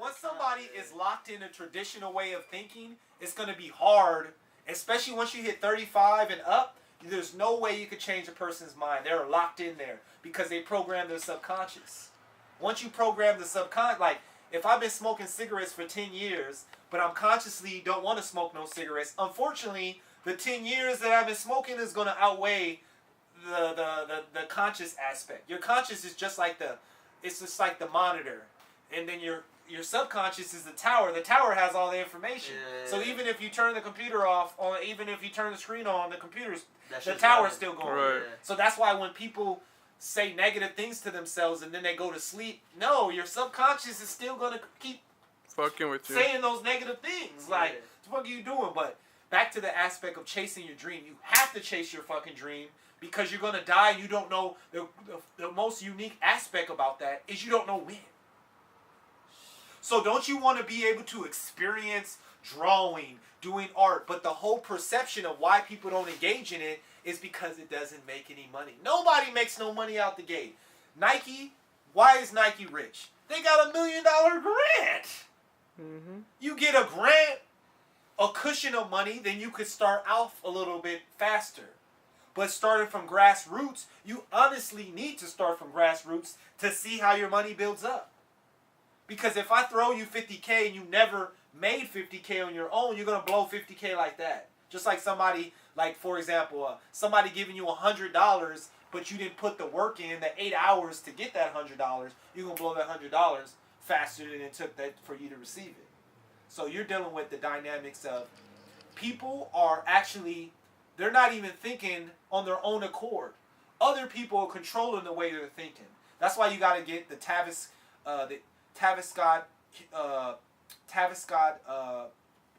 once somebody is locked in a traditional way of thinking, it's going to be hard, especially once you hit 35 and up. There's no way you could change a person's mind. They're locked in there because they program their subconscious. Once you program the subconscious, like if I've been smoking cigarettes for 10 years, but I'm consciously don't want to smoke no cigarettes, unfortunately, the 10 years that I've been smoking is going to outweigh the conscious aspect. Your conscious is just like it's just like the monitor, and then your subconscious is the tower. The tower has all the information. Yeah. So even if you turn the computer off, or even if you turn the screen on, the tower's still going. Right. Yeah. So that's why when people say negative things to themselves and then they go to sleep, no, your subconscious is still gonna keep fucking with you, saying those negative things. Like, what are you doing? But back to the aspect of chasing your dream. You have to chase your fucking dream because you're gonna die and you don't know. The most unique aspect about that is you don't know when. So don't you want to be able to experience drawing, doing art, but the whole perception of why people don't engage in it is because it doesn't make any money. Nobody makes no money out the gate. Nike, why is Nike rich? They got $1 million grant. Mm-hmm. You get a grant, a cushion of money, then you could start off a little bit faster. But starting from grassroots, you honestly need to start from grassroots to see how your money builds up. Because if I throw you $50K and you never made $50K on your own, you're going to blow $50K like that. Just like somebody, like for example, somebody giving you $100, but you didn't put the work in, the 8 hours to get that $100, you're going to blow that $100 faster than it took that for you to receive it. So you're dealing with the dynamics of people are actually, they're not even thinking on their own accord. Other people are controlling the way they're thinking. That's why you got to get the Tavistock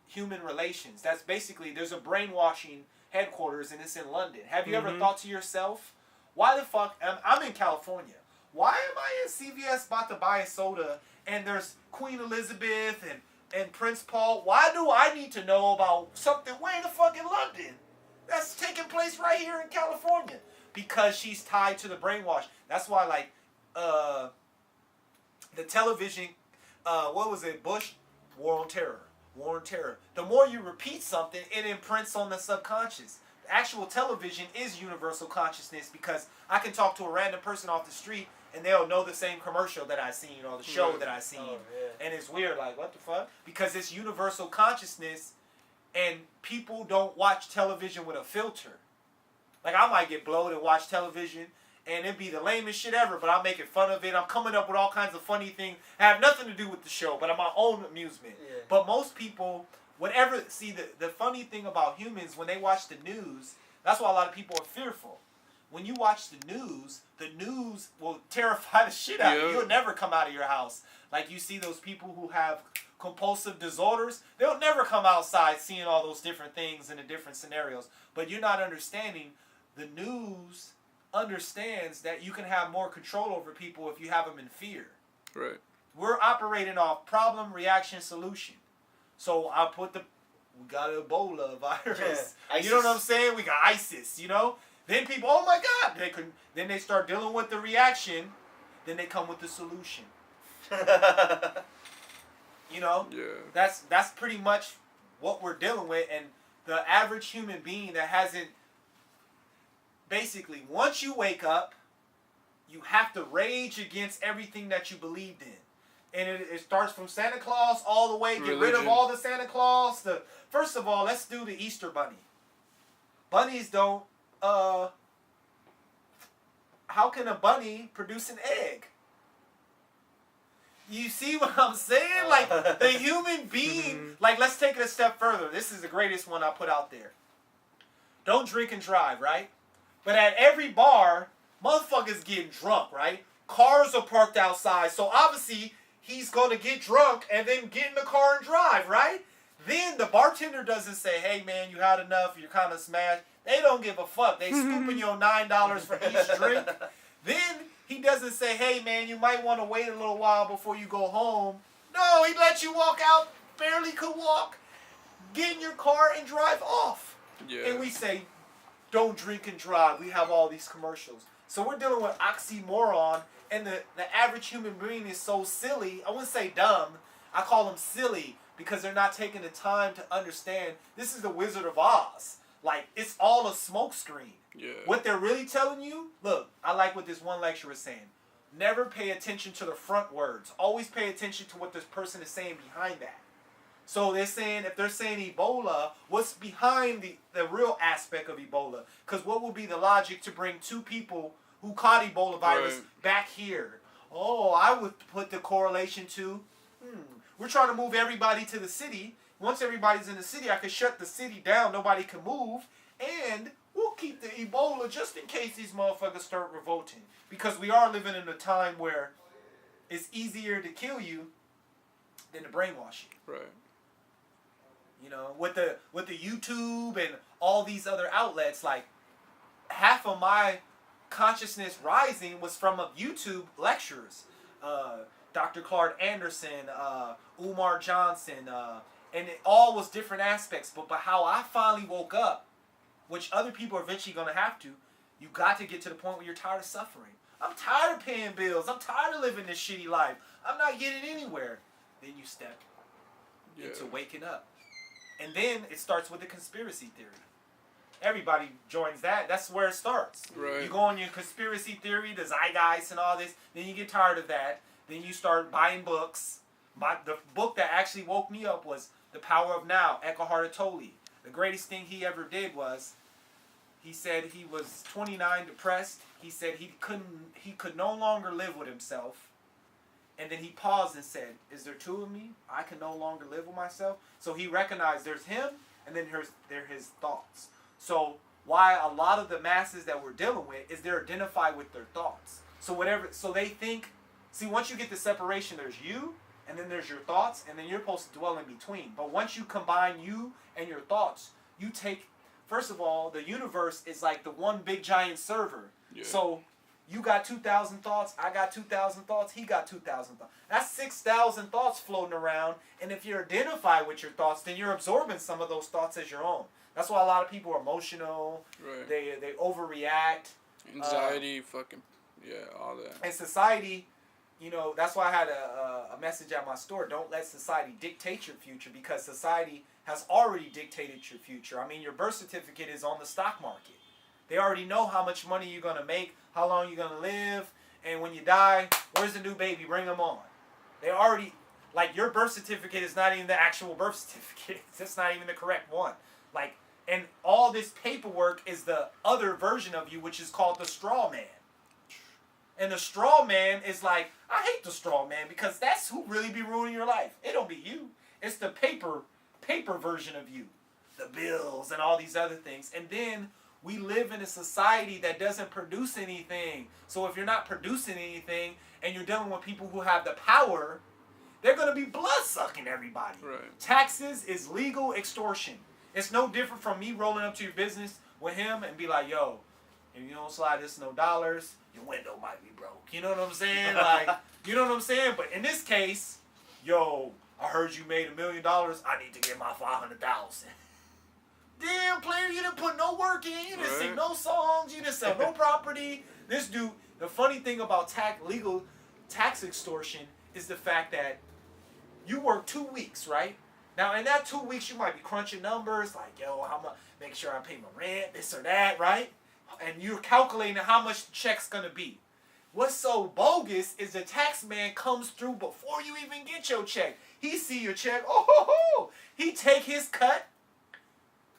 Human Relations. That's basically, there's a brainwashing headquarters and it's in London. Have you ever thought to yourself, why the fuck, I'm in California. Why am I in CVS about to buy a soda and there's Queen Elizabeth and Prince Paul? Why do I need to know about something way the fuck in London that's taking place right here in California? Because she's tied to the brainwash. That's why, like, the television, what was it, Bush? War on Terror. War on Terror. The more you repeat something, it imprints on the subconscious. The actual television is universal consciousness because I can talk to a random person off the street and they'll know the same commercial that I seen or the show that I seen. Oh, yeah. And it's weird, like, what the fuck? Because it's universal consciousness and people don't watch television with a filter. Like, I might get blowed and watch television and it'd be the lamest shit ever, but I'm making fun of it. I'm coming up with all kinds of funny things. I have nothing to do with the show, but I'm my own amusement. Yeah. But most people, see, the funny thing about humans, when they watch the news, that's why a lot of people are fearful. When you watch the news will terrify the shit out of you. You'll never come out of your house. Like you see those people who have compulsive disorders, they'll never come outside seeing all those different things in the different scenarios. But you're not understanding the news understands that you can have more control over people if you have them in fear. Right. We're operating off problem, reaction, solution. So we got Ebola virus. Yeah. You know what I'm saying? We got ISIS, you know? Then people, oh my God, then they start dealing with the reaction, then they come with the solution. You know? Yeah. That's pretty much what we're dealing with, and the average human being that hasn't, basically, once you wake up, you have to rage against everything that you believed in. And it starts from Santa Claus all the way, get rid of all the Santa Claus. First of all, let's do the Easter Bunny. Bunnies don't, how can a bunny produce an egg? You see what I'm saying? Like, the human being, like, let's take it a step further. This is the greatest one I put out there. Don't drink and drive, right? But at every bar, motherfuckers getting drunk, right? Cars are parked outside, so obviously he's going to get drunk and then get in the car and drive, right? Then the bartender doesn't say, hey man, you had enough, you're kind of smashed. They don't give a fuck. They scooping your $9 for each drink. Then he doesn't say, hey man, you might want to wait a little while before you go home. No, he lets you walk out, barely could walk, get in your car and drive off. Yeah. And we say, don't drink and drive. We have all these commercials. So we're dealing with oxymoron, and the average human being is so silly. I wouldn't say dumb. I call them silly because they're not taking the time to understand this is the Wizard of Oz. Like, it's all a smokescreen. Yeah. What they're really telling you, look, I like what this one lecturer was saying. Never pay attention to the front words. Always pay attention to what this person is saying behind that. So they're saying, if they're saying Ebola, what's behind the real aspect of Ebola? Because what would be the logic to bring two people who caught Ebola virus back here? Oh, I would put the correlation to, we're trying to move everybody to the city. Once everybody's in the city, I can shut the city down. Nobody can move. And we'll keep the Ebola just in case these motherfuckers start revolting. Because we are living in a time where it's easier to kill you than to brainwash you. Right. You know, with the YouTube and all these other outlets, like half of my consciousness rising was from YouTube lectures. Dr. Clark Anderson, Umar Johnson, and it all was different aspects. But how I finally woke up, which other people are eventually going to have to, you got to get to the point where you're tired of suffering. I'm tired of paying bills. I'm tired of living this shitty life. I'm not getting anywhere. Then you step into waking up. And then it starts with the conspiracy theory. Everybody joins that. That's where it starts. Right. You go on your conspiracy theory, the zeitgeist and all this. Then you get tired of that. Then you start buying books. The book that actually woke me up was The Power of Now, Eckhart Tolle. The greatest thing he ever did was, he said he was 29, depressed. He said he could no longer live with himself. And then he paused and said, is there two of me? I can no longer live with myself. So he recognized there's him, and then there's his thoughts. So why a lot of the masses that we're dealing with is they're identified with their thoughts. So they think, see, once you get the separation, there's you, and then there's your thoughts, and then you're supposed to dwell in between. But once you combine you and your thoughts, you take, first of all, the universe is like the one big giant server. Yeah. So you got 2,000 thoughts, I got 2,000 thoughts, he got 2,000 thoughts. That's 6,000 thoughts floating around, and if you're identified with your thoughts, then you're absorbing some of those thoughts as your own. That's why a lot of people are emotional. Right. They overreact. Anxiety, all that. And society, you know, that's why I had a message at my store. Don't let society dictate your future, because society has already dictated your future. I mean, your birth certificate is on the stock market. They already know how much money you're going to make, how long you're going to live, and when you die, where's the new baby? Bring them on. They already, like, your birth certificate is not even the actual birth certificate. That's not even the correct one. Like, and all this paperwork is the other version of you, which is called the straw man. And the straw man is like, I hate the straw man, because that's who really be ruining your life. It don't be you. It's the paper version of you. The bills and all these other things. And then we live in a society that doesn't produce anything. So if you're not producing anything and you're dealing with people who have the power, they're going to be blood-sucking everybody. Right. Taxes is legal extortion. It's no different from me rolling up to your business with him and be like, yo, if you don't slide this no dollars, your window might be broke. You know what I'm saying? Like, you know what I'm saying? But in this case, yo, I heard you made $1 million. I need to get my 500,000. Damn, player, you didn't put no work in. You didn't sing no songs. You didn't sell no property. This dude, the funny thing about legal tax extortion is the fact that you work 2 weeks, right? Now, in that 2 weeks, you might be crunching numbers, like, yo, how much, make sure I pay my rent, this or that, right? And you're calculating how much the check's going to be. What's so bogus is the tax man comes through before you even get your check. He see your check, he take his cut,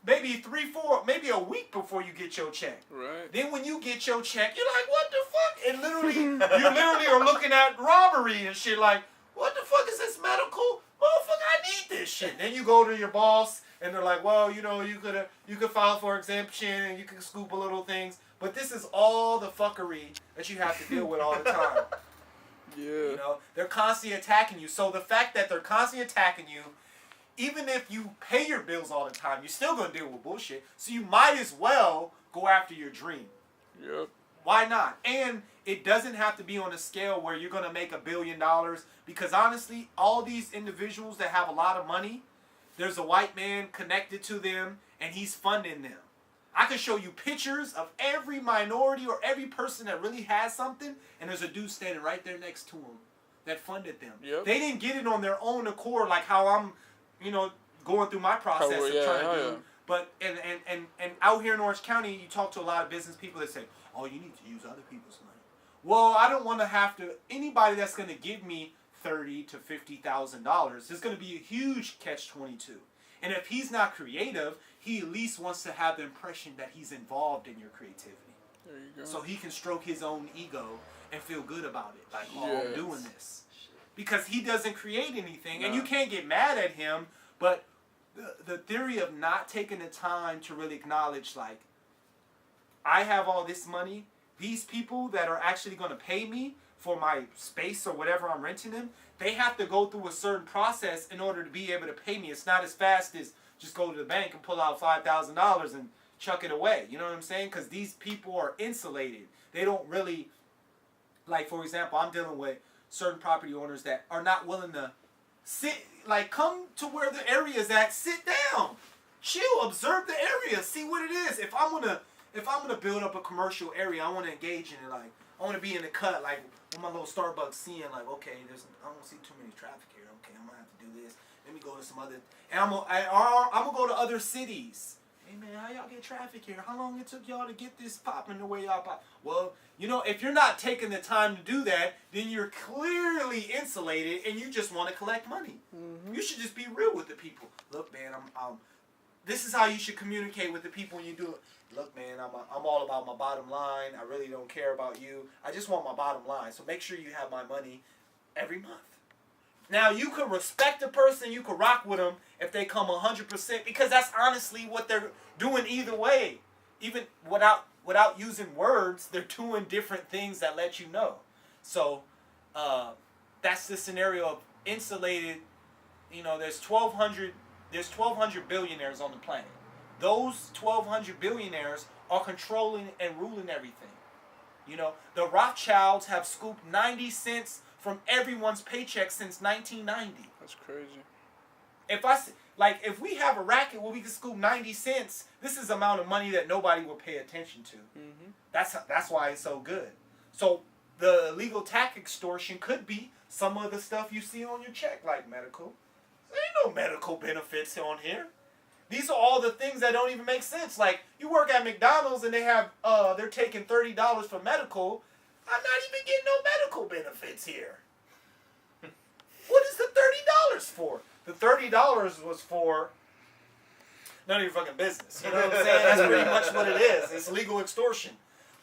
maybe 3, 4, maybe a week before you get your check. Right. Then when you get your check, you're like, what the fuck? And literally, you literally are looking at robbery and shit like, what the fuck is this medical? Motherfucker, I need this shit. Then you go to your boss and they're like, well, you know, you could file for exemption and you can scoop a little things. But this is all the fuckery that you have to deal with all the time. Yeah. You know, they're constantly attacking you. So the fact that they're constantly attacking you, even if you pay your bills all the time, you're still going to deal with bullshit. So you might as well go after your dream. Yep. Why not? And it doesn't have to be on a scale where you're going to make $1 billion. Because honestly, all these individuals that have a lot of money, there's a white man connected to them and he's funding them. I can show you pictures of every minority or every person that really has something, and there's a dude standing right there next to him that funded them. Yep. They didn't get it on their own accord like how I'm, going through my process of trying to do. Yeah. But and out here in Orange County, you talk to a lot of business people that say, "Oh, you need to use other people's money." Well, I don't want to have to. Anybody that's going to give me $30,000 to $50,000 is going to be a huge catch-22. And if he's not creative, he at least wants to have the impression that he's involved in your creativity. There you go. So he can stroke his own ego and feel good about it. Like, oh, Yes. I'm doing this. Because he doesn't create anything. No. And you can't get mad at him. But the theory of not taking the time to really acknowledge, like, I have all this money. These people that are actually going to pay me for my space or whatever I'm renting them, they have to go through a certain process in order to be able to pay me. It's not as fast as just go to the bank and pull out $5,000 and chuck it away. You know what I'm saying? Because these people are insulated. They don't really, like, for example, I'm dealing with certain property owners that are not willing to sit, like, come to where the area is at, sit down, chill, observe the area, see what it is. If I'm gonna build up a commercial area, I want to engage in it. Like, I want to be in the cut, like with my little Starbucks, seeing like, okay, I don't see too many traffic here. Okay, I'm gonna have to do this. Let me go to some other, and I'm gonna go to other cities. Hey man, how y'all get traffic here? How long it took y'all to get this popping the way y'all pop? Well, if you're not taking the time to do that, then you're clearly insulated, and you just want to collect money. Mm-hmm. You should just be real with the people. Look, man, this is how you should communicate with the people when you do it. Look, man, I'm all about my bottom line. I really don't care about you. I just want my bottom line. So make sure you have my money every month. Now, you could respect a person. You could rock with them if they come 100%, because that's honestly what they're doing either way. Even without using words, they're doing different things that let you know. So that's the scenario of insulated. There's 1,200 billionaires on the planet. Those 1,200 billionaires are controlling and ruling everything. The Rothschilds have scooped 90 cents from everyone's paycheck since 1990. That's crazy. If we have a racket where we can scoop 90 cents, this is the amount of money that nobody will pay attention to. Mm-hmm. That's why it's so good. So the illegal tax extortion could be some of the stuff you see on your check, like medical. There ain't no medical benefits on here. These are all the things that don't even make sense. Like, you work at McDonald's and they're taking $30 for medical. I'm not even getting no medical benefits here. What is the $30 for? The $30 was for none of your fucking business. You know what I'm saying? That's pretty much what it is. It's legal extortion.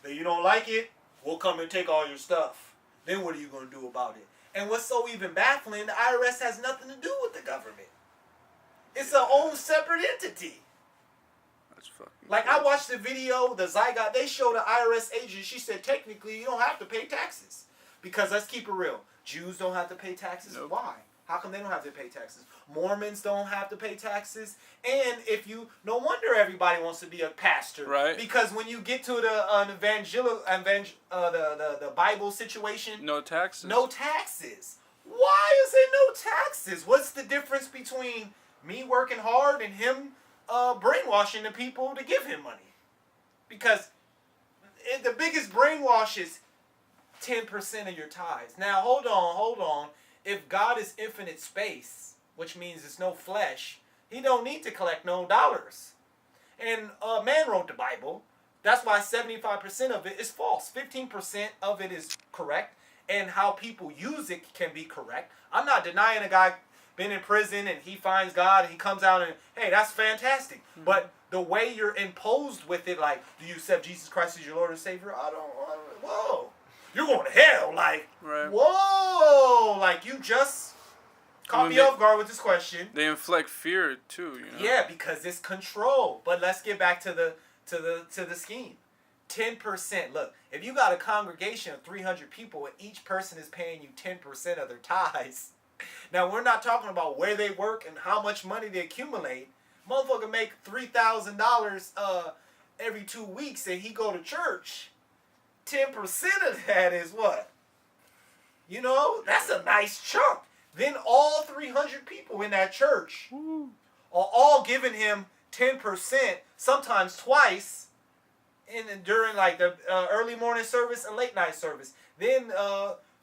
If you don't like it, we'll come and take all your stuff. Then what are you going to do about it? And what's so even baffling, the IRS has nothing to do with the government. It's a own separate entity. That's fucking like, crazy. I watched the video, the Zygot, they showed the IRS agent, she said technically you don't have to pay taxes. Because let's keep it real. Jews don't have to pay taxes. Nope. Why? How come they don't have to pay taxes? Mormons don't have to pay taxes. And no wonder everybody wants to be a pastor. Right. Because when you get to the Bible situation, No taxes. no taxes. Why is there no taxes? What's the difference between me working hard and him brainwashing the people to give him money? Because the biggest brainwash is 10% of your tithes. Now, hold on. If God is infinite space, which means it's no flesh, he don't need to collect no dollars. And man wrote the Bible. That's why 75% of it is false. 15% of it is correct. And how people use it can be correct. I'm not denying a guy been in prison and he finds God and he comes out and, hey, that's fantastic. Mm-hmm. But the way you're imposed with it, like, do you accept Jesus Christ as your Lord and Savior? Whoa. You're going to hell. Like, right. Whoa. Like, you just caught me off guard with this question. They inflict fear, too, Yeah, because it's control. But let's get back to the scheme. 10%. Look, if you got a congregation of 300 people and each person is paying you 10% of their tithes. Now, we're not talking about where they work and how much money they accumulate. Motherfucker make $3,000 every 2 weeks and he go to church. 10% of that is what? That's a nice chunk. Then all 300 people in that church are all giving him 10%, sometimes twice, during like the early morning service and late night service. Then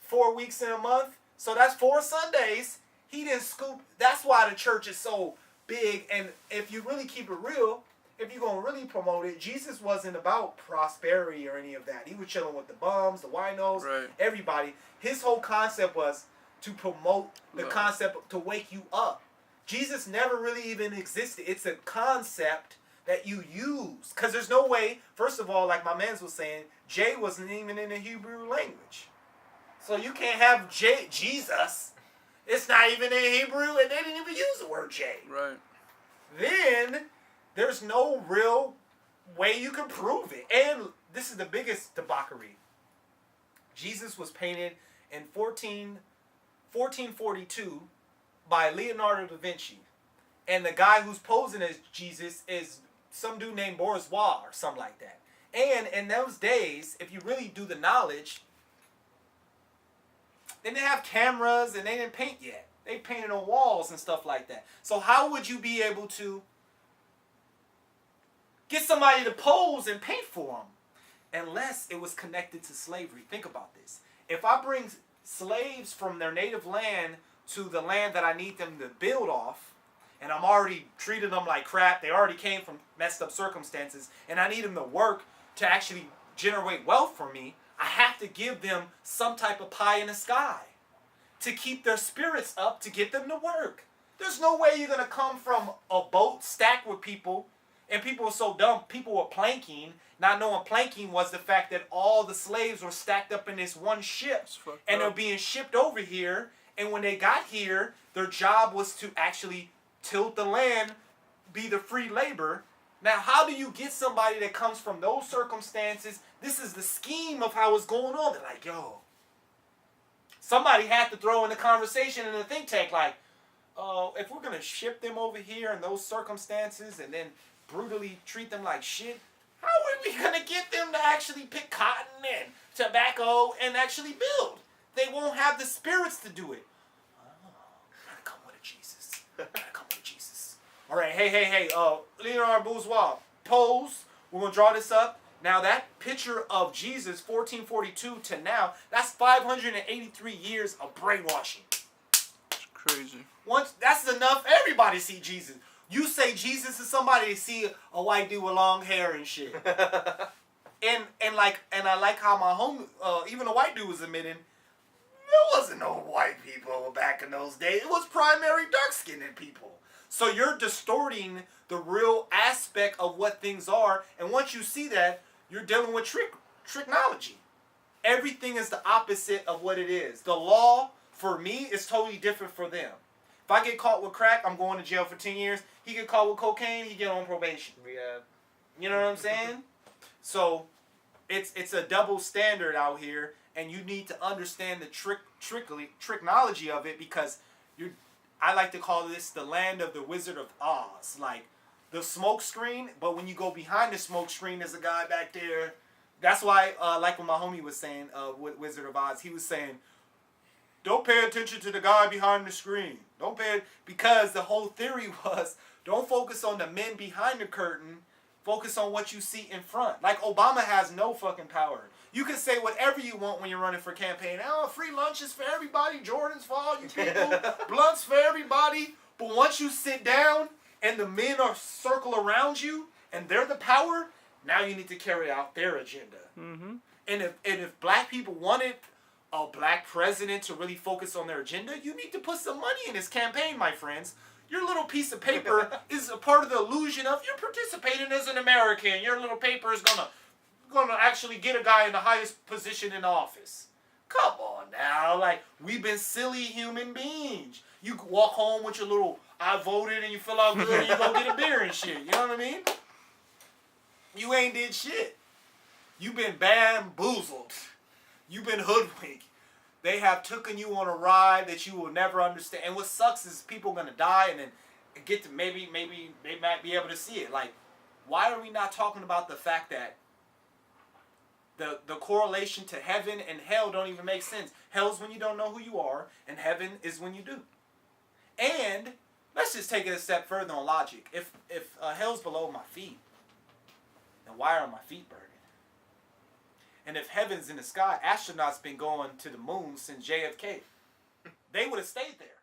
4 weeks in a month, So that's 4 Sundays. He didn't scoop. That's why the church is so big. And if you really keep it real, if you're going to really promote it, Jesus wasn't about prosperity or any of that. He was chilling with the bums, the winos, Right. everybody. His whole concept was to promote the Love. concept to wake you up. Jesus never really even existed. It's a concept that you use. Because there's no way, first of all, like my man was saying, J wasn't even in the Hebrew language. So you can't have Jesus. It's not even in Hebrew, and they didn't even use the word J. Right. Then there's no real way you can prove it. And this is the biggest debauchery. Jesus was painted in 1442 by Leonardo da Vinci. And the guy who's posing as Jesus is some dude named Bourgeois or something like that. And in those days, if you really do the knowledge, they didn't have cameras and they didn't paint yet. They painted on walls and stuff like that. So how would you be able to get somebody to pose and paint for them? Unless it was connected to slavery. Think about this. If I bring slaves from their native land to the land that I need them to build off, and I'm already treating them like crap, they already came from messed up circumstances, and I need them to work to actually generate wealth for me, I have to give them some type of pie in the sky to keep their spirits up, to get them to work. There's no way you're going to come from a boat stacked with people, and people were so dumb, people were planking, not knowing planking was the fact that all the slaves were stacked up in this one ship, and they're being shipped over here, and when they got here, their job was to actually tilt the land, be the free labor. Now, how do you get somebody that comes from those circumstances? This is the scheme of how it's going on. They're like, yo, somebody had to throw in the conversation in the think tank, like, if we're going to ship them over here in those circumstances and then brutally treat them like shit, how are we going to get them to actually pick cotton and tobacco and actually build? They won't have the spirits to do it. Oh, gotta come with a Jesus. Gotta come with a Jesus. All right, hey, Leonardo Bourgeois, pose. We're going to draw this up. Now, that picture of Jesus, 1442 to now, that's 583 years of brainwashing. It's crazy. Once that's enough, everybody see Jesus. You say Jesus is somebody, to see a white dude with long hair and shit. and I like how my homie, even a white dude was admitting, there wasn't no white people back in those days. It was primary dark-skinned people. So you're distorting the real aspect of what things are. And once you see that, you're dealing with tricknology. Everything is the opposite of what it is. The law, for me, is totally different for them. If I get caught with crack, I'm going to jail for 10 years. He get caught with cocaine, he get on probation. Yeah. You know what I'm saying? So it's a double standard out here, and you need to understand the tricknology of it, because I like to call this the land of the Wizard of Oz. Like the smoke screen, but when you go behind the smoke screen, there's a guy back there. That's why, like what my homie was saying, with Wizard of Oz, he was saying, don't pay attention to the guy behind the screen. Don't pay it, because the whole theory was, don't focus on the men behind the curtain. Focus on what you see in front. Like Obama has no fucking power. You can say whatever you want when you're running for campaign. Oh, free lunches for everybody. Jordans for all you people. Blunts for everybody. But once you sit down and the men are circle around you and they're the power, now you need to carry out their agenda. Mm-hmm. And if black people wanted a black president to really focus on their agenda, you need to put some money in his campaign, my friends. Your little piece of paper is a part of the illusion of you're participating as an American. Your little paper is gonna actually get a guy in the highest position in office. Come on now, like, we've been silly human beings. You walk home with your little I voted and you feel all good and you go get a beer and shit. You know what I mean? You ain't did shit. You been bamboozled. You been hoodwinked. They have taken you on a ride that you will never understand. And what sucks is people gonna die and then get to maybe they might be able to see it. Like, why are we not talking about the fact that the correlation to heaven and hell don't even make sense? Hell's when you don't know who you are, and heaven is when you do. And let's just take it a step further on logic. If hell's below my feet, then why are my feet burning? And if heaven's in the sky, astronauts been going to the moon since JFK. they would have stayed there.